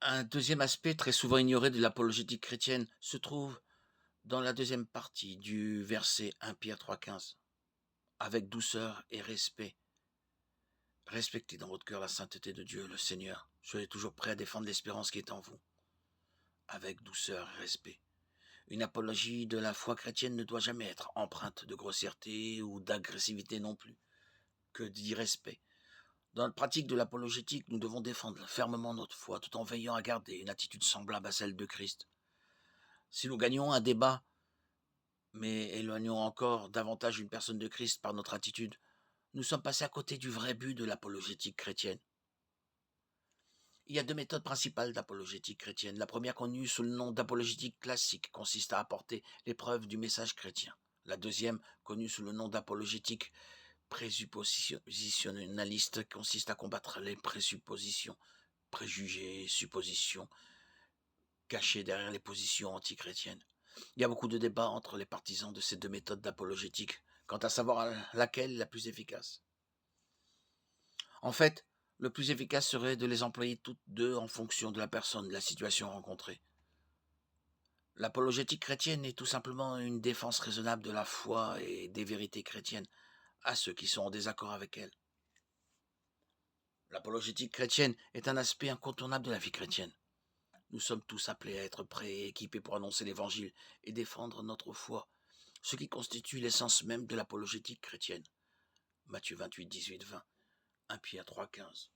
Un deuxième aspect très souvent ignoré de l'apologétique chrétienne se trouve dans la deuxième partie du verset 1 Pierre 3,15. Avec douceur et respect, respectez dans votre cœur la sainteté de Dieu, le Seigneur. Soyez toujours prêts à défendre l'espérance qui est en vous, avec douceur et respect. Une apologie de la foi chrétienne ne doit jamais être empreinte de grossièreté ou d'agressivité non plus, que d'irrespect. Dans la pratique de l'apologétique, nous devons défendre fermement notre foi tout en veillant à garder une attitude semblable à celle de Christ. Si nous gagnons un débat, mais éloignons encore davantage une personne de Christ par notre attitude, nous sommes passés à côté du vrai but de l'apologétique chrétienne. Il y a deux méthodes principales d'apologétique chrétienne. La première, connue sous le nom d'apologétique classique, consiste à apporter les preuves du message chrétien. La deuxième, connue sous le nom d'apologétique présuppositionnaliste, consiste à combattre les présuppositions, préjugés, suppositions, cachées derrière les positions antichrétiennes. Il y a beaucoup de débats entre les partisans de ces deux méthodes d'apologétique quant à savoir laquelle est la plus efficace. En fait, le plus efficace serait de les employer toutes deux en fonction de la personne, de la situation rencontrée. L'apologétique chrétienne est tout simplement une défense raisonnable de la foi et des vérités chrétiennes à ceux qui sont en désaccord avec elle. L'apologétique chrétienne est un aspect incontournable de la vie chrétienne. Nous sommes tous appelés à être prêts et équipés pour annoncer l'évangile et défendre notre foi, ce qui constitue l'essence même de l'apologétique chrétienne. Matthieu 28, 18, 20, 1 Pierre 3, 15.